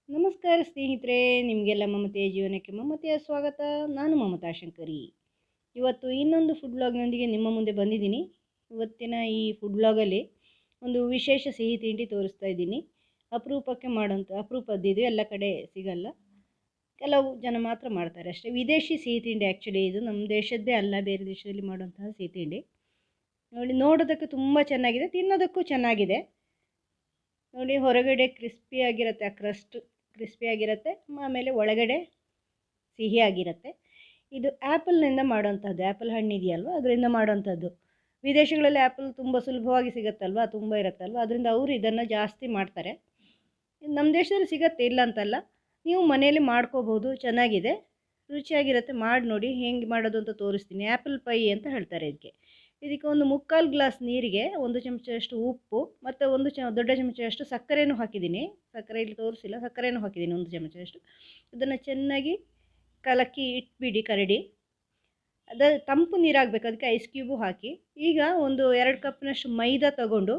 ನಮಸ್ಕಾರ ಸ್ನೇಹಿತರೆ, ನಿಮಗೆಲ್ಲ ಮಮತೆಯ ಜೀವನಕ್ಕೆ ಮಮತೆಯ ಸ್ವಾಗತ. ನಾನು ಮಮತಾ ಶಂಕರಿ. ಇವತ್ತು ಇನ್ನೊಂದು ಫುಡ್ ಬ್ಲಾಗ್ನೊಂದಿಗೆ ನಿಮ್ಮ ಮುಂದೆ ಬಂದಿದ್ದೀನಿ. ಇವತ್ತಿನ ಈ ಫುಡ್ ಬ್ಲಾಗಲ್ಲಿ ಒಂದು ವಿಶೇಷ ಸಿಹಿ ತಿಂಡಿ ತೋರಿಸ್ತಾ ಇದ್ದೀನಿ. ಅಪರೂಪಕ್ಕೆ ಮಾಡೋಂಥ ಅಪರೂಪದ್ದಿದು, ಎಲ್ಲ ಕಡೆ ಸಿಗಲ್ಲ, ಕೆಲವು ಜನ ಮಾತ್ರ ಮಾಡ್ತಾರೆ ಅಷ್ಟೇ. ವಿದೇಶಿ ಸಿಹಿ ತಿಂಡಿ ಆ್ಯಕ್ಚುಲಿ ಇದು, ನಮ್ಮ ದೇಶದ್ದೇ ಅಲ್ಲ, ಬೇರೆ ದೇಶದಲ್ಲಿ ಮಾಡುವಂತಹ ಸಿಹಿ ತಿಂಡಿ. ನೋಡಿ, ನೋಡೋದಕ್ಕೆ ತುಂಬ ಚೆನ್ನಾಗಿದೆ, ತಿನ್ನೋದಕ್ಕೂ ಚೆನ್ನಾಗಿದೆ. ನೋಡಿ, ಹೊರಗಡೆ ಕ್ರಿಸ್ಪಿಯಾಗಿರುತ್ತೆ, ಆ ಕ್ರಸ್ಟ್ ಕ್ರಿಸ್ಪಿಯಾಗಿರುತ್ತೆ, ಆಮೇಲೆ ಒಳಗಡೆ ಸಿಹಿಯಾಗಿರುತ್ತೆ. ಇದು ಆ್ಯಪಲ್ನಿಂದ ಮಾಡೋವಂಥದ್ದು, ಆ್ಯಪಲ್ ಹಣ್ಣು ಇದೆಯಲ್ವ ಅದರಿಂದ ಮಾಡೋವಂಥದ್ದು. ವಿದೇಶಗಳಲ್ಲಿ ಆ್ಯಪಲ್ ತುಂಬ ಸುಲಭವಾಗಿ ಸಿಗುತ್ತಲ್ವ, ತುಂಬ ಇರುತ್ತಲ್ವ, ಅದರಿಂದ ಅವರು ಇದನ್ನು ಜಾಸ್ತಿ ಮಾಡ್ತಾರೆ. ನಮ್ಮ ದೇಶದಲ್ಲಿ ಸಿಗುತ್ತೆ, ಇಲ್ಲ ಅಂತಲ್ಲ, ನೀವು ಮನೆಯಲ್ಲಿ ಮಾಡ್ಕೋಬೋದು, ಚೆನ್ನಾಗಿದೆ, ರುಚಿಯಾಗಿರುತ್ತೆ. ಮಾಡಿ ನೋಡಿ, ಹೆಂಗೆ ಮಾಡೋದು ಅಂತ ತೋರಿಸ್ತೀನಿ. ಆ್ಯಪಲ್ ಪೈ ಅಂತ ಹೇಳ್ತಾರೆ ಇದಕ್ಕೆ. ಇದಕ್ಕೆ ಒಂದು 3/4 ಗ್ಲಾಸ್ ನೀರಿಗೆ 1 ಚಮಚದಷ್ಟು ಉಪ್ಪು ಮತ್ತು ದೊಡ್ಡ ಚಮಚದಷ್ಟು ಸಕ್ಕರೆನೂ ಹಾಕಿದ್ದೀನಿ. ಸಕ್ಕರೆ ಇಲ್ಲಿ ತೋರಿಸಿಲ್ಲ, ಸಕ್ಕರೆನೂ ಹಾಕಿದ್ದೀನಿ 1 ಚಮಚದಷ್ಟು. ಇದನ್ನು ಚೆನ್ನಾಗಿ ಕಲಕಿ ಇಟ್ಬಿಡಿ, ಕರಡಿ. ತಂಪು ನೀರಾಗಬೇಕು, ಅದಕ್ಕೆ ಐಸ್ ಕ್ಯೂಬು ಹಾಕಿ. ಈಗ ಒಂದು 2 ಕಪ್ನಷ್ಟು ಮೈದಾ ತಗೊಂಡು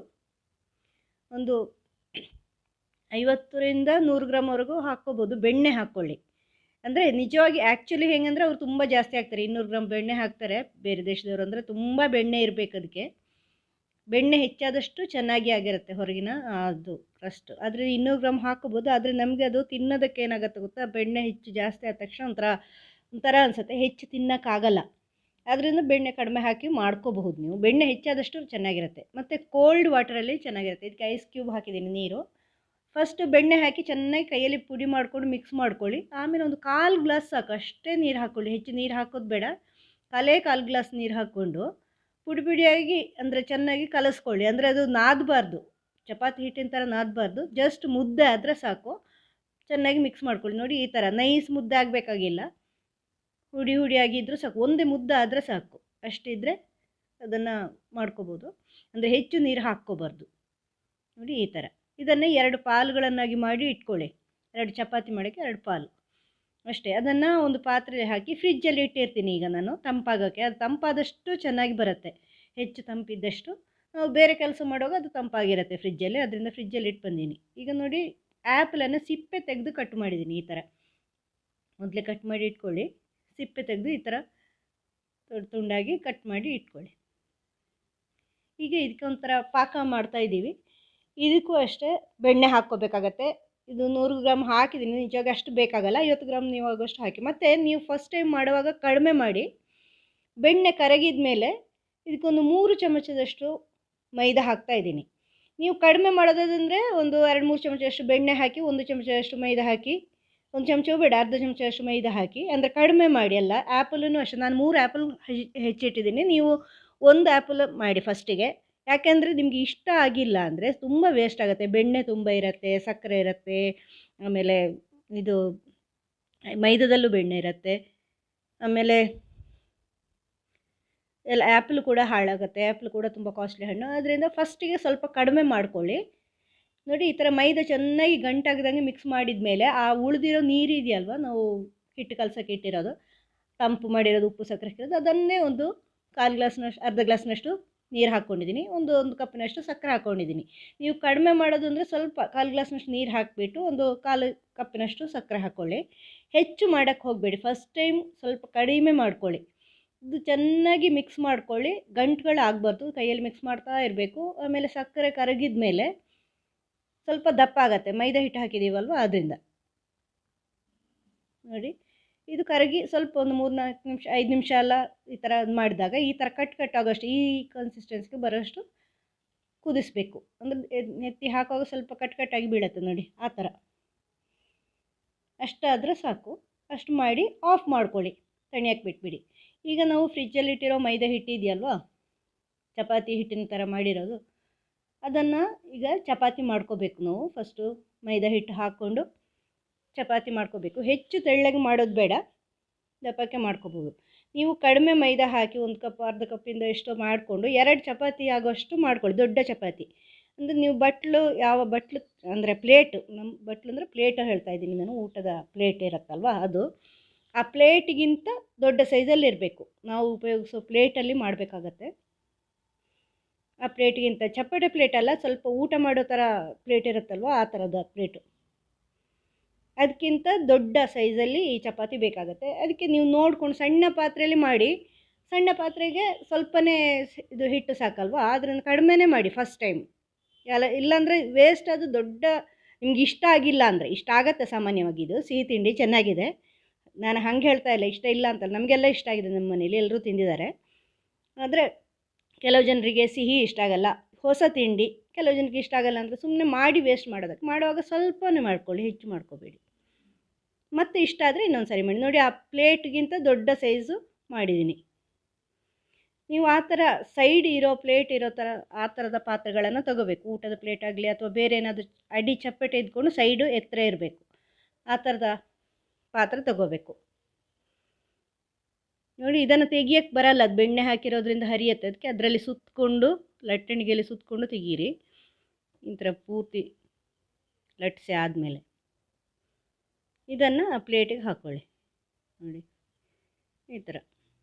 ಒಂದು 50ರಿಂದ 100 ಗ್ರಾಮ್ವರೆಗೂ ಹಾಕ್ಕೋಬೋದು. ಬೆಣ್ಣೆ ಹಾಕ್ಕೊಳ್ಳಿ. ಅಂದರೆ ನಿಜವಾಗಿ ಆ್ಯಕ್ಚುಲಿ ಹೆಂಗಂದರೆ ಅವರು ತುಂಬ ಜಾಸ್ತಿ ಹಾಕ್ತಾರೆ, 200 ಗ್ರಾಮ್ ಬೆಣ್ಣೆ ಹಾಕ್ತಾರೆ ಬೇರೆ ದೇಶದವರು. ಅಂದರೆ ತುಂಬ ಬೆಣ್ಣೆ ಇರಬೇಕು ಅದಕ್ಕೆ. ಬೆಣ್ಣೆ ಹೆಚ್ಚಾದಷ್ಟು ಚೆನ್ನಾಗಿ ಆಗಿರುತ್ತೆ ಹೊರಗಿನ ಅದು ಕ್ರಸ್ಟ್. ಆದರೆ 200 ಗ್ರಾಮ್ ಹಾಕೋಬೋದು. ಆದರೆ ನಮಗೆ ಅದು ತಿನ್ನೋದಕ್ಕೆ ಏನಾಗುತ್ತೆ ಗೊತ್ತಾ, ಬೆಣ್ಣೆ ಹೆಚ್ಚು ಜಾಸ್ತಿ ಆದ ತಕ್ಷಣ ಒಂಥರ ಅನಿಸುತ್ತೆ, ಹೆಚ್ಚು ತಿನ್ನೋಕ್ಕಾಗಲ್ಲ. ಅದರಿಂದ ಬೆಣ್ಣೆ ಕಡಿಮೆ ಹಾಕಿ ಮಾಡ್ಕೋಬಹುದು ನೀವು. ಬೆಣ್ಣೆ ಹೆಚ್ಚಾದಷ್ಟು ಚೆನ್ನಾಗಿರುತ್ತೆ. ಮತ್ತು ಕೋಲ್ಡ್ ವಾಟರಲ್ಲಿ ಚೆನ್ನಾಗಿರುತ್ತೆ. ಇದಕ್ಕೆ ಐಸ್ ಕ್ಯೂಬ್ ಹಾಕಿದ್ದೀನಿ ನೀರು. ಫಸ್ಟ್ ಬೆಣ್ಣೆ ಹಾಕಿ ಚೆನ್ನಾಗಿ ಕೈಯಲ್ಲಿ ಪುಡಿ ಮಾಡ್ಕೊಂಡು ಮಿಕ್ಸ್ ಮಾಡ್ಕೊಳ್ಳಿ. ಆಮೇಲೆ ಒಂದು 1/4 ಗ್ಲಾಸ್ ಸಾಕು, ಅಷ್ಟೇ ನೀರು ಹಾಕ್ಕೊಳ್ಳಿ, ಹೆಚ್ಚು ನೀರು ಹಾಕೋದು ಬೇಡ. 1/4 ಗ್ಲಾಸ್ ನೀರು ಹಾಕ್ಕೊಂಡು ಪುಡಿ ಪುಡಿಯಾಗಿ ಅಂದರೆ ಚೆನ್ನಾಗಿ ಕಲಸ್ಕೊಳ್ಳಿ. ಅಂದರೆ ಅದು ನಾದಬಾರ್ದು, ಚಪಾತಿ ಹಿಟ್ಟಿನ ಥರ ನಾದಬಾರ್ದು, ಜಸ್ಟ್ ಮುದ್ದೆ ಆದರೆ ಸಾಕು. ಚೆನ್ನಾಗಿ ಮಿಕ್ಸ್ ಮಾಡ್ಕೊಳ್ಳಿ. ನೋಡಿ, ಈ ಥರ ನೈಸ್ ಮುದ್ದೆ ಆಗಬೇಕಾಗಿಲ್ಲ, ಹುಡಿ ಹುಡಿಯಾಗಿದ್ದರೂ ಸಾಕು, ಒಂದೇ ಮುದ್ದೆ ಆದರೆ ಸಾಕು. ಅಷ್ಟಿದ್ದರೆ ಅದನ್ನು ಮಾಡ್ಕೋಬೋದು. ಅಂದರೆ ಹೆಚ್ಚು ನೀರು ಹಾಕ್ಕೋಬಾರ್ದು. ನೋಡಿ, ಈ ಥರ. ಇದನ್ನು 2 ಪಾಲುಗಳನ್ನಾಗಿ ಮಾಡಿ ಇಟ್ಕೊಳ್ಳಿ. 2 ಚಪಾತಿ ಮಾಡೋಕ್ಕೆ 2 ಪಾಲು ಅಷ್ಟೇ. ಅದನ್ನು ಒಂದು ಪಾತ್ರೆಗೆ ಹಾಕಿ ಫ್ರಿಜ್ಜಲ್ಲಿ ಇಟ್ಟಿರ್ತೀನಿ ಈಗ ನಾನು, ತಂಪಾಗೋಕ್ಕೆ. ಅದು ತಂಪಾದಷ್ಟು ಚೆನ್ನಾಗಿ ಬರುತ್ತೆ, ಹೆಚ್ಚು ತಂಪಿದ್ದಷ್ಟು. ನಾವು ಬೇರೆ ಕೆಲಸ ಮಾಡುವಾಗ ಅದು ತಂಪಾಗಿರುತ್ತೆ ಫ್ರಿಜ್ಜಲ್ಲಿ, ಅದರಿಂದ ಫ್ರಿಜ್ಜಲ್ಲಿ ಇಟ್ಟು ಬಂದೀನಿ. ಈಗ ನೋಡಿ, ಆ್ಯಪಲನ್ನು ಸಿಪ್ಪೆ ತೆಗೆದು ಕಟ್ ಮಾಡಿದ್ದೀನಿ ಈ ಥರ. ಮೊದಲೇ ಕಟ್ ಮಾಡಿ ಇಟ್ಕೊಳ್ಳಿ. ಸಿಪ್ಪೆ ತೆಗೆದು ಈ ಥರ ತುಂಡಾಗಿ ಕಟ್ ಮಾಡಿ ಇಟ್ಕೊಳ್ಳಿ. ಈಗ ಇದಕ್ಕೆ ಒಂಥರ ಪಾಕ ಮಾಡ್ತಾಯಿದ್ದೀವಿ. ಇದಕ್ಕೂ ಅಷ್ಟೇ ಬೆಣ್ಣೆ ಹಾಕ್ಕೋಬೇಕಾಗತ್ತೆ. ಇದು 100 ಗ್ರಾಮ್ ಹಾಕಿದ್ದೀನಿ, ನಿಜವಾಗಿ ಅಷ್ಟು ಬೇಕಾಗಲ್ಲ, 50 ಗ್ರಾಮ್ ನೀವು ಆಗೋಷ್ಟು ಹಾಕಿ. ಮತ್ತು ನೀವು ಫಸ್ಟ್ ಟೈಮ್ ಮಾಡುವಾಗ ಕಡಿಮೆ ಮಾಡಿ. ಬೆಣ್ಣೆ ಕರಗಿದ ಮೇಲೆ ಇದಕ್ಕೊಂದು 3 ಚಮಚದಷ್ಟು ಮೈದಾ ಹಾಕ್ತಾಯಿದ್ದೀನಿ. ನೀವು ಕಡಿಮೆ ಮಾಡೋದಂದರೆ ಒಂದು 2-3 ಚಮಚದಷ್ಟು ಬೆಣ್ಣೆ ಹಾಕಿ, 1 ಚಮಚದಷ್ಟು ಮೈದಾ ಹಾಕಿ, 1 ಚಮಚವೂ ಬೇಡ, ಅರ್ಧ ಚಮಚದಷ್ಟು ಮೈದಾ ಹಾಕಿ. ಅಂದರೆ ಕಡಿಮೆ ಮಾಡಿ ಎಲ್ಲ. ಆ್ಯಪಲೂ ಅಷ್ಟೇ, ನಾನು 3 ಆ್ಯಪಲ್ ಹೆಚ್ಚಿಟ್ಟಿದ್ದೀನಿ, ನೀವು 1 ಆ್ಯಪಲ್ ಮಾಡಿ ಫಸ್ಟಿಗೆ. ಯಾಕೆಂದರೆ ನಿಮಗೆ ಇಷ್ಟ ಆಗಿಲ್ಲ ಅಂದರೆ ತುಂಬ ವೇಸ್ಟ್ ಆಗುತ್ತೆ. ಬೆಣ್ಣೆ ತುಂಬ ಇರುತ್ತೆ, ಸಕ್ಕರೆ ಇರುತ್ತೆ, ಆಮೇಲೆ ಇದು ಮೈದಾದಲ್ಲೂ ಬೆಣ್ಣೆ ಇರುತ್ತೆ, ಆಮೇಲೆ ಎಲ್ಲ ಆ್ಯಪಲ್ ಕೂಡ ಹಾಳಾಗುತ್ತೆ. ಆ್ಯಪಲ್ ಕೂಡ ತುಂಬ ಕಾಸ್ಟ್ಲಿ ಹಣ್ಣು, ಅದರಿಂದ ಫಸ್ಟಿಗೆ ಸ್ವಲ್ಪ ಕಡಿಮೆ ಮಾಡ್ಕೊಳ್ಳಿ. ನೋಡಿ, ಈ ಥರ ಮೈದಾ ಚೆನ್ನಾಗಿ ಗಂಟಾಗ್ದಂಗೆ ಮಿಕ್ಸ್ ಮಾಡಿದ ಮೇಲೆ ಆ ಉಳಿದಿರೋ ನೀರು ಇದೆಯಲ್ವ, ನಾವು ಹಿಟ್ಟು ಕಲಸೋಕೆ ಇಟ್ಟಿರೋದು, ತಂಪು ಮಾಡಿರೋದು, ಉಪ್ಪು ಸಕ್ಕರೆ ಹಾಕಿರೋದು, ಅದನ್ನೇ ಒಂದು 1/4 ಗ್ಲಾಸ್ನಷ್ಟು, ಅರ್ಧ ಗ್ಲಾಸ್ನಷ್ಟು ನೀರು ಹಾಕ್ಕೊಂಡಿದ್ದೀನಿ. ಒಂದು ಕಪ್ಪಿನಷ್ಟು ಸಕ್ಕರೆ ಹಾಕ್ಕೊಂಡಿದ್ದೀನಿ. ನೀವು ಕಡಿಮೆ ಮಾಡೋದು ಅಂದರೆ ಸ್ವಲ್ಪ 1/4 ಗ್ಲಾಸ್ನಷ್ಟು ನೀರು ಹಾಕಿಬಿಟ್ಟು ಒಂದು 1/4 ಕಪ್ಪಿನಷ್ಟು ಸಕ್ಕರೆ ಹಾಕ್ಕೊಳ್ಳಿ. ಹೆಚ್ಚು ಮಾಡೋಕ್ಕೆ ಹೋಗಬೇಡಿ, ಫಸ್ಟ್ ಟೈಮ್ ಸ್ವಲ್ಪ ಕಡಿಮೆ ಮಾಡ್ಕೊಳ್ಳಿ. ಇದು ಚೆನ್ನಾಗಿ ಮಿಕ್ಸ್ ಮಾಡ್ಕೊಳ್ಳಿ, ಗಂಟುಗಳು ಆಗಬಾರ್ದು, ಕೈಯಲ್ಲಿ ಮಿಕ್ಸ್ ಮಾಡ್ತಾ ಇರಬೇಕು. ಆಮೇಲೆ ಸಕ್ಕರೆ ಕರಗಿದ ಮೇಲೆ ಸ್ವಲ್ಪ ದಪ್ಪ ಆಗುತ್ತೆ, ಮೈದಾ ಹಿಟ್ಟು ಹಾಕಿದ್ದೀವಲ್ವ ಅದರಿಂದ. ನೋಡಿ, ಇದು ಕರಗಿ ಸ್ವಲ್ಪ ಒಂದು 3-4 ನಿಮಿಷ, 5 ನಿಮಿಷ ಎಲ್ಲ ಈ ಥರ ಮಾಡಿದಾಗ ಈ ಥರ ಕಟ್ ಆಗೋಷ್ಟು, ಈ ಕನ್ಸಿಸ್ಟೆನ್ಸಿಗೆ ಬರೋಷ್ಟು ಕುದಿಸ್ಬೇಕು. ಅಂದರೆ ಎತ್ತಿ ಹಾಕುವಾಗ ಸ್ವಲ್ಪ ಕಟ್ಟಾಗಿ ಬೀಳುತ್ತೆ ನೋಡಿ, ಆ ಥರ. ಅಷ್ಟಾದರೆ ಸಾಕು. ಅಷ್ಟು ಮಾಡಿ ಆಫ್ ಮಾಡ್ಕೊಳ್ಳಿ, ತಣಿಯಕ್ಕೆ ಬಿಟ್ಬಿಡಿ. ಈಗ ನಾವು ಫ್ರಿಜ್ಜಲ್ಲಿಟ್ಟಿರೋ ಮೈದಾ ಹಿಟ್ಟು ಇದೆಯಲ್ವ, ಚಪಾತಿ ಹಿಟ್ಟಿನ ಥರ ಮಾಡಿರೋದು, ಅದನ್ನು ಈಗ ಚಪಾತಿ ಮಾಡ್ಕೋಬೇಕು ನಾವು. ಫಸ್ಟು ಮೈದಾ ಹಿಟ್ಟು ಹಾಕ್ಕೊಂಡು ಚಪಾತಿ ಮಾಡ್ಕೋಬೇಕು. ಹೆಚ್ಚು ತೆಳ್ಳಗೆ ಮಾಡೋದು ಬೇಡ, ದಪ್ಪಕ್ಕೆ ಮಾಡ್ಕೋಬೋದು. ನೀವು ಕಡಿಮೆ ಮೈದಾ ಹಾಕಿ 1 ಕಪ್, ಅರ್ಧ ಕಪ್ಪಿಂದ ಎಷ್ಟೋ ಮಾಡಿಕೊಂಡು 2 ಚಪಾತಿ ಆಗೋಷ್ಟು ಮಾಡ್ಕೊಳ್ಳಿ, ದೊಡ್ಡ ಚಪಾತಿ. ಅಂದರೆ ನೀವು ಯಾವ ಬಟ್ಲು ಅಂದರೆ ಪ್ಲೇಟು, ನಮ್ಮ ಬಟ್ಲು ಅಂದರೆ ಪ್ಲೇಟ್ ಹೇಳ್ತಾ ಇದ್ದೀನಿ ನಾನು, ಊಟದ ಪ್ಲೇಟ್ ಇರುತ್ತಲ್ವ ಅದು. ಆ ಪ್ಲೇಟಿಗಿಂತ ದೊಡ್ಡ ಸೈಜಲ್ಲಿ ಇರಬೇಕು, ನಾವು ಉಪಯೋಗಿಸೋ ಪ್ಲೇಟಲ್ಲಿ ಮಾಡಬೇಕಾಗತ್ತೆ. ಆ ಪ್ಲೇಟಿಗಿಂತ, ಚಪ್ಪಟೆ ಪ್ಲೇಟ್ ಅಲ್ಲ, ಸ್ವಲ್ಪ ಊಟ ಮಾಡೋ ಥರ ಪ್ಲೇಟ್ ಇರುತ್ತಲ್ವ, ಆ ಥರದ ಪ್ಲೇಟು. ಅದಕ್ಕಿಂತ ದೊಡ್ಡ ಸೈಜಲ್ಲಿ ಈ ಚಪಾತಿ ಬೇಕಾಗುತ್ತೆ. ಅದಕ್ಕೆ ನೀವು ನೋಡ್ಕೊಂಡು ಸಣ್ಣ ಪಾತ್ರೆಯಲ್ಲಿ ಮಾಡಿ. ಸಣ್ಣ ಪಾತ್ರೆಗೆ ಸ್ವಲ್ಪನೇ ಇದು ಹಿಟ್ಟು ಸಾಕಲ್ವಾ, ಅದನ್ನು ಕಡಿಮೆನೇ ಮಾಡಿ ಫಸ್ಟ್ ಟೈಮ್. ಇಲ್ಲಾಂದರೆ ವೇಸ್ಟ್, ಅದು ದೊಡ್ಡ ನಿಮ್ಗೆ ಇಷ್ಟ ಆಗಿಲ್ಲ ಅಂದರೆ. ಇಷ್ಟ ಆಗುತ್ತೆ ಸಾಮಾನ್ಯವಾಗಿ, ಇದು ಸಿಹಿ ತಿಂಡಿ ಚೆನ್ನಾಗಿದೆ, ನಾನು ಹಂಗೆ ಹೇಳ್ತಾ ಇಲ್ಲ, ಇಷ್ಟ ಇಲ್ಲ ಅಂತಲ್ಲ, ನಮಗೆಲ್ಲ ಇಷ್ಟ ಆಗಿದೆ, ನಮ್ಮ ಮನೇಲಿ ಎಲ್ಲರೂ ತಿಂದಿದ್ದಾರೆ. ಆದರೆ ಕೆಲವು ಜನರಿಗೆ ಸಿಹಿ ಇಷ್ಟ ಆಗಲ್ಲ, ಹೊಸ ತಿಂಡಿ ಕೆಲವು ಜನಕ್ಕೆ ಇಷ್ಟ ಆಗಲ್ಲ ಅಂದರೆ ಸುಮ್ಮನೆ ಮಾಡಿ ವೇಸ್ಟ್ ಮಾಡೋದಕ್ಕೆ, ಮಾಡುವಾಗ ಸ್ವಲ್ಪನೇ ಮಾಡ್ಕೊಳ್ಳಿ, ಹೆಚ್ಚು ಮಾಡ್ಕೋಬೇಡಿ. ಮತ್ತು ಇಷ್ಟ ಆದರೆ ಇನ್ನೊಂದು ಸರಿ ಮಾಡಿ ನೋಡಿ. ಆ ಪ್ಲೇಟ್ಗಿಂತ ದೊಡ್ಡ ಸೈಜು ಮಾಡಿದ್ದೀನಿ. ನೀವು ಆ ಥರ ಸೈಡ್ ಇರೋ ಪ್ಲೇಟ್ ಇರೋ ಥರ ಆ ಥರದ ಪಾತ್ರೆಗಳನ್ನು ತಗೋಬೇಕು. ಊಟದ ಪ್ಲೇಟ್ ಆಗಲಿ ಅಥವಾ ಬೇರೆ ಏನಾದರೂ ಅಡಿ ಚಪ್ಪಟೆ ಇದ್ಕೊಂಡು ಸೈಡು ಎತ್ತರ ಇರಬೇಕು, ಆ ಥರದ ಪಾತ್ರೆ ತಗೋಬೇಕು. ನೋಡಿ, ಇದನ್ನು ತೆಗಿಯಕ್ಕೆ ಬರಲ್ಲ, ಅದು ಬೆಣ್ಣೆ ಹಾಕಿರೋದ್ರಿಂದ ಹರಿಯುತ್ತೆ. ಅದಕ್ಕೆ ಅದರಲ್ಲಿ ಸುತ್ತಕೊಂಡು, ಲಟ್ಟಣಿಗೆಯಲ್ಲಿ ಸುತ್ತಕೊಂಡು ತೆಗೀರಿ. ಈ ಥರ ಪೂರ್ತಿ ಲಟ್ಟಿಸಿ ಆದಮೇಲೆ ಇದನ್ನು ಪ್ಲೇಟಿಗೆ ಹಾಕ್ಕೊಳ್ಳಿ. ನೋಡಿ ಈ ಥರ.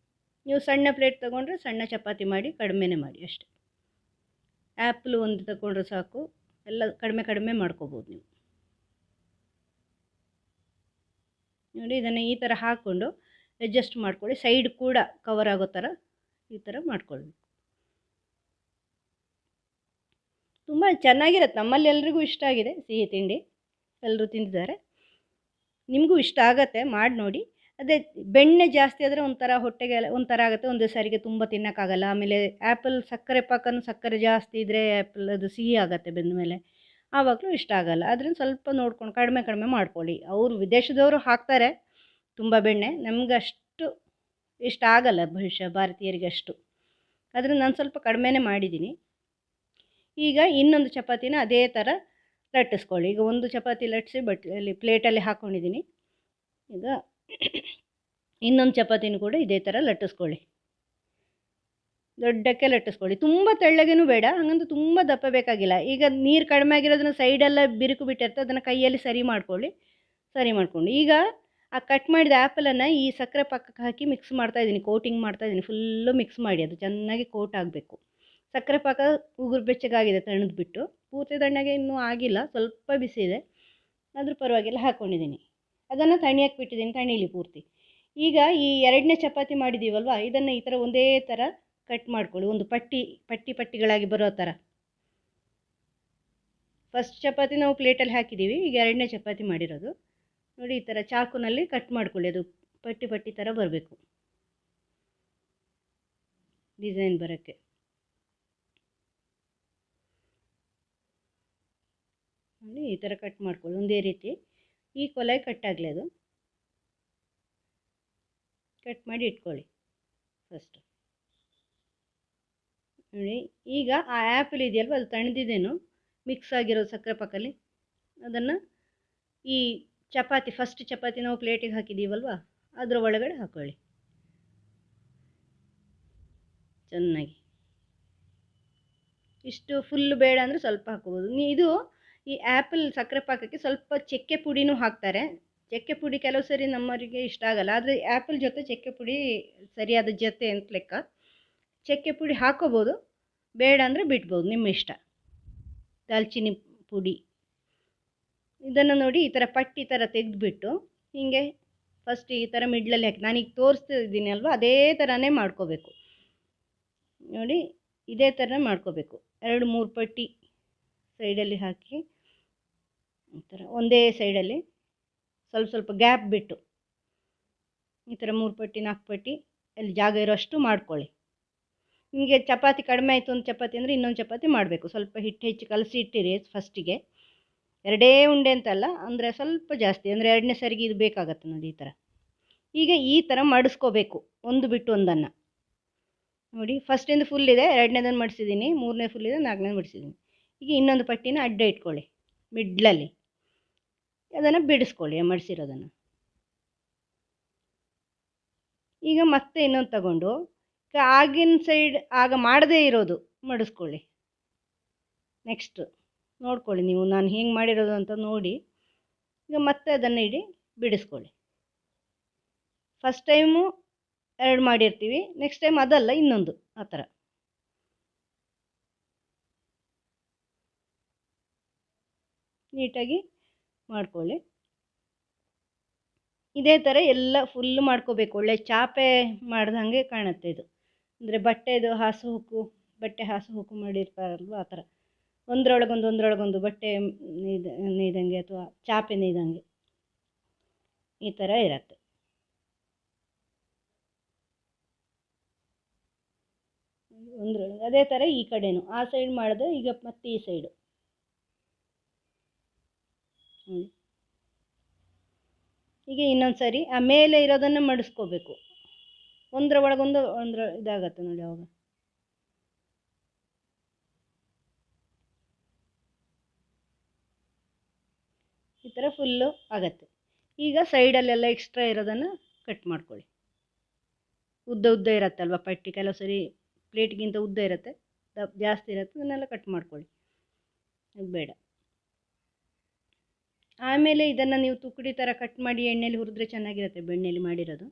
ನೀವು ಸಣ್ಣ ಪ್ಲೇಟ್ ತೊಗೊಂಡ್ರೆ ಸಣ್ಣ ಚಪಾತಿ ಮಾಡಿ ಕಡಿಮೆನೇ ಮಾಡಿ ಅಷ್ಟೆ. ಆ್ಯಪಲ್ ಒಂದು ತಗೊಂಡ್ರೆ ಸಾಕು, ಎಲ್ಲ ಕಡಿಮೆ ಕಡಿಮೆ ಮಾಡ್ಕೋಬೋದು ನೀವು. ನೋಡಿ, ಇದನ್ನು ಈ ಥರ ಹಾಕ್ಕೊಂಡು ಅಡ್ಜಸ್ಟ್ ಮಾಡ್ಕೊಳ್ಳಿ. ಸೈಡ್ ಕೂಡ ಕವರ್ ಆಗೋ ಥರ ಈ ಥರ ಮಾಡ್ಕೊಳ್ಬೇಕು. ತುಂಬ ಚೆನ್ನಾಗಿರುತ್ತೆ, ನಮ್ಮಲ್ಲಿ ಎಲ್ರಿಗೂ ಇಷ್ಟ ಆಗಿದೆ ಸಿಹಿ ತಿಂಡಿ, ಎಲ್ಲರೂ ತಿಂದಿದ್ದಾರೆ. ನಿಮಗೂ ಇಷ್ಟ ಆಗತ್ತೆ, ಮಾಡಿ ನೋಡಿ. ಅದೇ ಬೆಣ್ಣೆ ಜಾಸ್ತಿ ಆದರೆ ಒಂಥರ ಹೊಟ್ಟೆಗೆ ಒಂಥರ ಆಗುತ್ತೆ, ಒಂದು ಸಾರಿಗೆ ತುಂಬ ತಿನ್ನೋಕ್ಕಾಗಲ್ಲ. ಆಮೇಲೆ ಆ್ಯಪಲ್ ಸಕ್ಕರೆ ಪಾಕನೂ, ಸಕ್ಕರೆ ಜಾಸ್ತಿ ಇದ್ದರೆ ಆ್ಯಪಲ್ ಅದು ಸಿಹಿ ಆಗುತ್ತೆ ಬೆಂದ ಮೇಲೆ, ಆವಾಗಲೂ ಇಷ್ಟ ಆಗಲ್ಲ. ಅದರಿಂದ ಸ್ವಲ್ಪ ನೋಡ್ಕೊಂಡು ಕಡಿಮೆ ಕಡಿಮೆ ಮಾಡ್ಕೊಳ್ಳಿ. ಅವರು ವಿದೇಶದವರು ಹಾಕ್ತಾರೆ ತುಂಬ ಬೆಣ್ಣೆ, ನಮಗಷ್ಟು ಇಷ್ಟ ಆಗಲ್ಲ, ಬಹುಶಃ ಭಾರತೀಯರಿಗೆ ಅಷ್ಟು. ಅದರಿಂದ ನಾನು ಸ್ವಲ್ಪ ಕಡಿಮೆನೇ ಮಾಡಿದ್ದೀನಿ. ಈಗ ಇನ್ನೊಂದು ಚಪಾತಿನ ಅದೇ ಥರ ಲಟ್ಟಿಸ್ಕೊಳ್ಳಿ. ಈಗ ಒಂದು ಚಪಾತಿ ಲಟ್ಟಿಸಿ ಬಟ್ಟಲಲ್ಲಿ ಪ್ಲೇಟಲ್ಲಿ ಹಾಕ್ಕೊಂಡಿದ್ದೀನಿ. ಈಗ ಇನ್ನೊಂದು ಚಪಾತಿನೂ ಕೂಡ ಇದೇ ಥರ ಲಟ್ಟಿಸ್ಕೊಳ್ಳಿ, ದೊಡ್ಡಕ್ಕೆ ಲಟ್ಟಿಸ್ಕೊಳ್ಳಿ. ತುಂಬ ತೆಳ್ಳಗೇನೂ ಬೇಡ, ಹಾಗಂತ ತುಂಬ ದಪ್ಪ ಬೇಕಾಗಿಲ್ಲ. ಈಗ ನೀರು ಕಡಿಮೆ ಆಗಿರೋದನ್ನ ಸೈಡೆಲ್ಲ ಬಿರುಕು ಬಿಟ್ಟಿರ್ತದೆ, ಅದನ್ನು ಕೈಯಲ್ಲಿ ಸರಿ ಮಾಡಿಕೊಂಡು ಈಗ ಆ ಕಟ್ ಮಾಡಿದ ಆ್ಯಪಲನ್ನು ಈ ಸಕ್ಕರೆ ಪಾಕಕ್ಕೆ ಹಾಕಿ ಮಿಕ್ಸ್ ಮಾಡ್ತಾಯಿದ್ದೀನಿ, ಕೋಟಿಂಗ್ ಮಾಡ್ತಾಯಿದ್ದೀನಿ. ಫುಲ್ಲು ಮಿಕ್ಸ್ ಮಾಡಿ, ಅದು ಚೆನ್ನಾಗಿ ಕೋಟ್ ಆಗಬೇಕು. ಸಕ್ಕರೆ ಪಾಕ ಉಗುರು ಬೆಚ್ಚಗಾಗಿದೆ, ತಣ್ಣದು ಬಿಟ್ಟು. ಪೂರ್ತಿ ತಣ್ಣಗೆ ಇನ್ನೂ ಆಗಿಲ್ಲ, ಸ್ವಲ್ಪ ಬಿಸಿ ಇದೆ, ಆದರೂ ಪರವಾಗಿಲ್ಲ. ಹಾಕ್ಕೊಂಡಿದ್ದೀನಿ, ಅದನ್ನು ತಣಿಯಕ್ಕೆ ಬಿಟ್ಟಿದ್ದೀನಿ, ತಣೀಲಿ ಪೂರ್ತಿ. ಈಗ ಈ ಎರಡನೇ ಚಪಾತಿ ಮಾಡಿದ್ದೀವಲ್ವ, ಇದನ್ನು ಈ ಥರ ಒಂದೇ ಥರ ಕಟ್ ಮಾಡ್ಕೊಳ್ಳಿ, ಒಂದು ಪಟ್ಟಿಗಳಾಗಿ ಬರೋ ಥರ. ಫಸ್ಟ್ ಚಪಾತಿ ನಾವು ಪ್ಲೇಟಲ್ಲಿ ಹಾಕಿದ್ದೀವಿ, ಈಗ ಎರಡನೇ ಚಪಾತಿ ಮಾಡಿರೋದು. ನೋಡಿ, ಈ ಥರ ಚಾಕುನಲ್ಲಿ ಕಟ್ ಮಾಡ್ಕೊಳ್ಳಿ, ಅದು ಪಟ್ಟಿ ಥರ ಬರಬೇಕು, ಡಿಸೈನ್ ಬರೋಕ್ಕೆ. ನೋಡಿ, ಈ ಥರ ಕಟ್ ಮಾಡ್ಕೊಳ್ಳಿ ಒಂದೇ ರೀತಿ, ಈಕ್ವಲಾಗಿ ಕಟ್ ಆಗಲಿ. ಅದು ಕಟ್ ಮಾಡಿ ಇಟ್ಕೊಳ್ಳಿ ಫಸ್ಟ್. ನೋಡಿ, ಈಗ ಆ ಆ್ಯಪಲ್ ಇದೆಯಲ್ವ, ಅದು ತಣ್ಣದಿದ್ದೇನು ಮಿಕ್ಸ್ ಆಗಿರೋ ಸಕ್ಕರೆ ಪಾಕಲ್ಲಿ, ಅದನ್ನು ಈ ಚಪಾತಿ ಫಸ್ಟ್ ಚಪಾತಿ ನಾವು ಪ್ಲೇಟಿಗೆ ಹಾಕಿದ್ದೀವಲ್ವ, ಅದರ ಒಳಗಡೆ ಹಾಕ್ಕೊಳ್ಳಿ ಚೆನ್ನಾಗಿ. ಇಷ್ಟು ಫುಲ್ ಬೇಡ ಅಂದರೆ ಸ್ವಲ್ಪ ಹಾಕ್ಕೋಬೋದು. ಇದು ಈ ಆ್ಯಪಲ್ ಸಕ್ಕರೆ ಪಾಕಕ್ಕೆ ಸ್ವಲ್ಪ ಚಕ್ಕೆ ಪುಡಿನೂ ಹಾಕ್ತಾರೆ. ಚಕ್ಕೆ ಪುಡಿ ಕೆಲವು ಸರಿ ನಮ್ಮವರಿಗೆ ಇಷ್ಟ ಆಗಲ್ಲ, ಆದರೆ ಆ್ಯಪಲ್ ಜೊತೆ ಚಕ್ಕೆ ಪುಡಿ ಸರಿಯಾದ ಜೊತೆ ಅಂತ ಲೆಕ್ಕ. ಚಕ್ಕೆ ಪುಡಿ ಹಾಕ್ಕೋಬೋದು, ಬೇಡ ಅಂದರೆ ಬಿಡ್ಬೋದು, ನಿಮ್ಮ ಇಷ್ಟ. ದಾಲ್ಚಿನ್ನಿ ಪುಡಿ, ಇದನ್ನು ನೋಡಿ ಈ ಥರ ಪಟ್ಟಿ ಥರ ತೆಗೆದುಬಿಟ್ಟು ಹೀಗೆ ಫಸ್ಟ್ ಈ ಥರ ಮಿಡ್ಲಲ್ಲಿ ಹಾಕಿ, ನಾನೀಗ ತೋರಿಸ್ತಿದ್ದೀನಿ ಅಲ್ವ, ಅದೇ ಥರನೇ ಮಾಡ್ಕೋಬೇಕು. ನೋಡಿ, ಇದೇ ಥರ ಮಾಡ್ಕೋಬೇಕು. 2-3 ಪಟ್ಟಿ ಸೈಡಲ್ಲಿ ಹಾಕಿ, ಈ ಥರ ಒಂದೇ ಸೈಡಲ್ಲಿ ಸ್ವಲ್ಪ ಗ್ಯಾಪ್ ಬಿಟ್ಟು ಈ ಥರ 3 ಪಟ್ಟಿ 4 ಪಟ್ಟಿ ಅಲ್ಲಿ ಜಾಗ ಇರೋಷ್ಟು ಮಾಡ್ಕೊಳ್ಳಿ. ನಿಮಗೆ ಚಪಾತಿ ಕಡಿಮೆ ಆಯಿತು ಒಂದು ಚಪಾತಿ ಅಂದರೆ ಇನ್ನೊಂದು ಚಪಾತಿ ಮಾಡಬೇಕು. ಸ್ವಲ್ಪ ಹಿಟ್ಟು ಹೆಚ್ಚು ಕಲಸಿ ಇಟ್ಟಿರಿ ಫಸ್ಟಿಗೆ, 2 ಉಂಡೆ ಅಂತಲ್ಲ, ಅಂದರೆ ಸ್ವಲ್ಪ ಜಾಸ್ತಿ, ಅಂದರೆ 2ನೇ ಸರಿಗೆ ಇದು ಬೇಕಾಗತ್ತೆ ನೋಡಿ ಈ ಥರ. ಈಗ ಈ ಥರ ಮಡಿಸ್ಕೋಬೇಕು, ಒಂದು ಬಿಟ್ಟು ಒಂದನ್ನು. ನೋಡಿ, ಫಸ್ಟಿಂದ ಫುಲ್ ಇದೆ, 2ನೇದನ್ನು ಮಡಿಸಿದ್ದೀನಿ, 3ನೇ ಫುಲ್ ಇದೆ, 4ನೇದು ಮಡಿಸಿದ್ದೀನಿ. ಈಗ ಇನ್ನೊಂದು ಪಟ್ಟಿನ ಅಡ್ಡ ಇಟ್ಕೊಳ್ಳಿ ಮಿಡ್ಲಲ್ಲಿ, ಅದನ್ನು ಬಿಡಿಸ್ಕೊಳ್ಳಿ ಮಡಿಸಿರೋದನ್ನು. ಈಗ ಮತ್ತೆ ಇನ್ನೊಂದು ತಗೊಂಡು ಆಗಿನ ಸೈಡ್ ಆಗ ಮಾಡದೇ ಇರೋದು ಮಡಿಸ್ಕೊಳ್ಳಿ. ನೆಕ್ಸ್ಟ್ ನೋಡ್ಕೊಳ್ಳಿ ನೀವು, ನಾನು ಹೇಗೆ ಮಾಡಿರೋದು ಅಂತ ನೋಡಿ. ಈಗ ಮತ್ತೆ ಅದನ್ನು ಇಡಿ ಬಿಡಿಸ್ಕೊಳ್ಳಿ. ಫಸ್ಟ್ ಟೈಮು 2 ಮಾಡಿರ್ತೀವಿ, ನೆಕ್ಸ್ಟ್ ಟೈಮ್ ಅದಲ್ಲ ಇನ್ನೊಂದು, ಆ ಥರ. ನೀಟಾಗಿ ಮಾಡ್ಕೊಳ್ಳಿ. ಇದೇ ಥರ ಎಲ್ಲ ಫುಲ್ ಮಾಡ್ಕೋಬೇಕು. ಒಳ್ಳೆ ಚಾಪೆ ಮಾಡ್ದಂಗೆ ಕಾಣುತ್ತೆ ಇದು. ಅಂದರೆ ಬಟ್ಟೆದು ಹಾಸು ಹೊಕ್ಕು ಮಾಡಿರ್ತಾರಲ್ವ ಆ ಥರ. ಒಂದರೊಳಗೊಂದು ಬಟ್ಟೆ ನೇಯ್ದಂಗೆ ಅಥವಾ ಚಾಪೆ ನೇಯ್ದಂಗೆ ಈ ಥರ ಇರತ್ತೆ. ಒಂದರೊಳಗೆ ಅದೇ ಥರ ಈ ಕಡೆನೂ ಆ ಸೈಡ್ ಮಾಡಿದೆ. ಈಗ ಮತ್ತೆ ಈ ಸೈಡು ಈಗ ಇನ್ನೊಂದು ಸರಿ ಆ ಮೇಲೆ ಇರೋದನ್ನು ಮಡಿಸ್ಕೋಬೇಕು. ಒಂದರ ಒಳಗೊಂದು ಇದಾಗತ್ತೆ ನೋಡಿ ಅವಾಗ. ಈ ಥರ ಫುಲ್ಲು ಆಗತ್ತೆ. ಈಗ ಸೈಡಲ್ಲೆಲ್ಲ ಎಕ್ಸ್ಟ್ರಾ ಇರೋದನ್ನು ಕಟ್ ಮಾಡ್ಕೊಳ್ಳಿ. ಉದ್ದ ಇರತ್ತಲ್ವ ಪಟ್ಟಿ, ಕೆಲವು ಸರಿ ಪ್ಲೇಟ್ಗಿಂತ ಉದ್ದ ಇರುತ್ತೆ, ಜಾಸ್ತಿ ಇರುತ್ತೆ, ಅದನ್ನೆಲ್ಲ ಕಟ್ ಮಾಡ್ಕೊಳ್ಳಿ. ಅದು ಬೇಡ. ಆಮೇಲೆ ಇದನ್ನು ನೀವು ತುಕ್ಕಡಿ ಥರ ಕಟ್ ಮಾಡಿ ಎಣ್ಣೆಲಿ ಹುರಿದ್ರೆ ಚೆನ್ನಾಗಿರುತ್ತೆ. ಬೆಣ್ಣೆಲಿ ಮಾಡಿರೋದು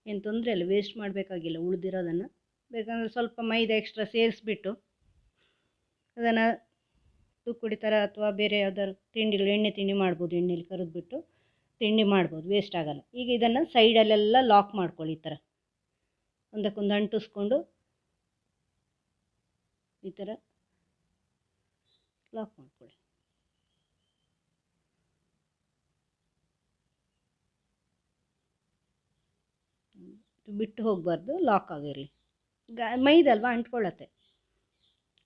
ಏನು ತೊಂದರೆ ಇಲ್ಲ, ವೇಸ್ಟ್ ಮಾಡಬೇಕಾಗಿಲ್ಲ. ಉಳಿದಿರೋದನ್ನು ಬೇಕಂದರೆ ಸ್ವಲ್ಪ ಮೈದಾ ಎಕ್ಸ್ಟ್ರಾ ಸೇರಿಸ್ಬಿಟ್ಟು ಅದನ್ನು ತುಕ್ಕಡಿ ಥರ ಅಥವಾ ಬೇರೆ ಯಾವ್ದಾದ್ರು ತಿಂಡಿಗಳು, ಎಣ್ಣೆ ತಿಂಡಿ ಮಾಡ್ಬೋದು. ಎಣ್ಣೆಲಿ ಕರಿದ್ಬಿಟ್ಟು ತಿಂಡಿ ಮಾಡ್ಬೋದು, ವೇಸ್ಟ್ ಆಗೋಲ್ಲ. ಈಗ ಇದನ್ನು ಸೈಡಲ್ಲೆಲ್ಲ ಲಾಕ್ ಮಾಡ್ಕೊಳ್ಳಿ. ಈ ಥರ ಒಂದಕ್ಕೊಂದು ಅಂಟಿಸ್ಕೊಂಡು ಈ ಥರ ಲಾಕ್ ಮಾಡ್ಕೊಳ್ಳಿ. ಬಿಟ್ಟು ಹೋಗಬಾರ್ದು, ಲಾಕ್ ಆಗಿರಲಿ. ಮೈದಲ್ವ ಅಂಟ್ಕೊಳ್ಳತ್ತೆ.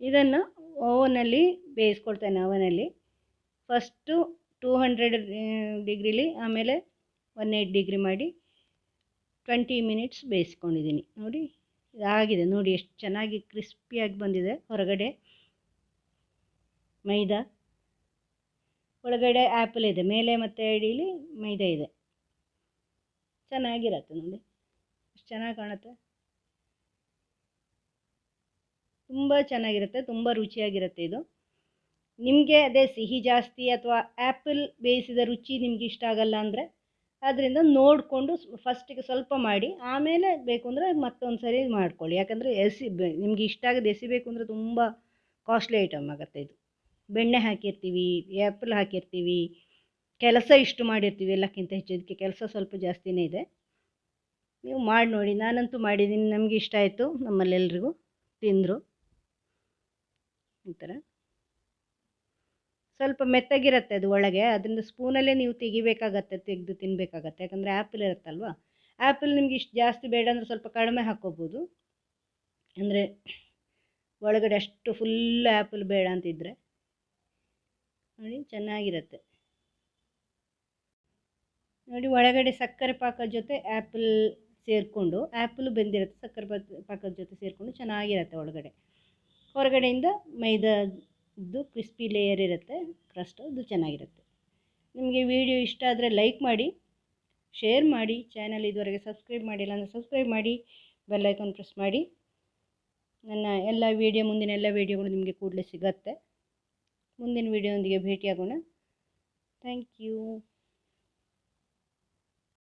ಇದನ್ನು ಓವನಲ್ಲಿ ಬೇಯಿಸ್ಕೊಳ್ತೇನೆ. ಓವನಲ್ಲಿ ಫಸ್ಟು 200 ಡಿಗ್ರಿಲಿ, ಆಮೇಲೆ 180 ಡಿಗ್ರಿ ಮಾಡಿ 20 ಮಿನಿಟ್ಸ್ ಬೇಯಿಸ್ಕೊಂಡಿದ್ದೀನಿ. ನೋಡಿ ಇದಾಗಿದೆ. ನೋಡಿ ಎಷ್ಟು ಚೆನ್ನಾಗಿ ಕ್ರಿಸ್ಪಿಯಾಗಿ ಬಂದಿದೆ. ಹೊರಗಡೆ ಮೈದಾ, ಒಳಗಡೆ ಆ್ಯಪಲ್ ಇದೆ. ಮೇಲೆ ಮತ್ತು ಅಡಿಲಿ ಮೈದಾ ಇದೆ. ಚೆನ್ನಾಗಿರತ್ತೆ ನೋಡಿ, ಎಷ್ಟು ಚೆನ್ನಾಗಿ ಕಾಣುತ್ತೆ. ತುಂಬ ಚೆನ್ನಾಗಿರುತ್ತೆ, ತುಂಬ ರುಚಿಯಾಗಿರುತ್ತೆ ಇದು. ನಿಮಗೆ ಅದೇ ಸಿಹಿ ಜಾಸ್ತಿ ಅಥವಾ ಆ್ಯಪಲ್ ಬೇಯಿಸಿದ ರುಚಿ ನಿಮ್ಗೆ ಇಷ್ಟ ಆಗಲ್ಲ ಅಂದರೆ ಅದರಿಂದ ನೋಡಿಕೊಂಡು ಫಸ್ಟಿಗೆ ಸ್ವಲ್ಪ ಮಾಡಿ, ಆಮೇಲೆ ಬೇಕು ಅಂದರೆ ಮತ್ತೊಂದು ಸರಿ ಮಾಡ್ಕೊಳ್ಳಿ. ಯಾಕಂದರೆ ನಿಮಗೆ ಇಷ್ಟ ಆಗೋದು ಎಸಿಬೇಕು ಅಂದರೆ ತುಂಬ ಕಾಸ್ಟ್ಲಿ ಐಟಮ್ ಆಗುತ್ತೆ ಇದು. ಬೆಣ್ಣೆ ಹಾಕಿರ್ತೀವಿ, ಆ್ಯಪಲ್ ಹಾಕಿರ್ತೀವಿ, ಕೆಲಸ ಇಷ್ಟು ಮಾಡಿರ್ತೀವಿ. ಎಲ್ಲಕ್ಕಿಂತ ಹೆಚ್ಚು ಇದಕ್ಕೆ ಕೆಲಸ ಸ್ವಲ್ಪ ಜಾಸ್ತಿನೇ ಇದೆ. ನೀವು ಮಾಡಿ ನೋಡಿ. ನಾನಂತೂ ಮಾಡಿದ್ದೀನಿ, ನಮಗೆ ಇಷ್ಟ ಆಯಿತು, ನಮ್ಮಲ್ಲೆಲ್ರಿಗೂ ತಿಂದರು. ಈ ಥರ ಸ್ವಲ್ಪ ಮೆತ್ತಗಿರುತ್ತೆ ಅದು ಒಳಗೆ, ಅದರಿಂದ ಸ್ಪೂನಲ್ಲೇ ನೀವು ತೆಗೆದು ತಿನ್ನಬೇಕಾಗತ್ತೆ. ಯಾಕಂದರೆ ಆ್ಯಪಲ್ ಇರುತ್ತಲ್ವ. ಆ್ಯಪಲ್ ನಿಮ್ಗೆ ಇಷ್ಟು ಜಾಸ್ತಿ ಬೇಡ ಅಂದರೆ ಸ್ವಲ್ಪ ಕಡಿಮೆ ಹಾಕ್ಕೋಬೋದು. ಅಂದರೆ ಒಳಗಡೆ ಅಷ್ಟು ಫುಲ್ ಆ್ಯಪಲ್ ಬೇಡ ಅಂತಿದ್ರೆ ನೋಡಿ ಚೆನ್ನಾಗಿರುತ್ತೆ. ನೋಡಿ ಒಳಗಡೆ ಸಕ್ಕರೆ ಪಾಕದ ಜೊತೆ ಆ್ಯಪಲ್ ಸೇರಿಕೊಂಡು, ಆ್ಯಪಲ್ ಬೆಂದಿರುತ್ತೆ, ಸಕ್ಕರೆ ಪಾಕದ ಜೊತೆ ಸೇರಿಕೊಂಡು ಚೆನ್ನಾಗಿರುತ್ತೆ ಒಳಗಡೆ. ಹೊರಗಡೆಯಿಂದ ಮೈದಾದ್ದು ಕ್ರಿಸ್ಪಿ ಲೇಯರ್ ಇರುತ್ತೆ, ಕ್ರಸ್ಟ್, ಅದು ಚೆನ್ನಾಗಿರುತ್ತೆ. ನಿಮಗೆ ವಿಡಿಯೋ ಇಷ್ಟ ಆದರೆ ಲೈಕ್ ಮಾಡಿ, ಶೇರ್ ಮಾಡಿ. ಚಾನಲ್ ಇದುವರೆಗೆ ಸಬ್ಸ್ಕ್ರೈಬ್ ಮಾಡಿಲ್ಲ ಅಂದರೆ ಸಬ್ಸ್ಕ್ರೈಬ್ ಮಾಡಿ, ಬೆಲ್ ಐಕಾನ್ ಪ್ರೆಸ್ ಮಾಡಿ. ನನ್ನ ಮುಂದಿನ ಎಲ್ಲ ವೀಡಿಯೋಗಳು ನಿಮಗೆ ಕೂಡಲೇ ಸಿಗತ್ತೆ. ಮುಂದಿನ ವೀಡಿಯೋದೊಂದಿಗೆ ಭೇಟಿಯಾಗೋಣ. Thank you.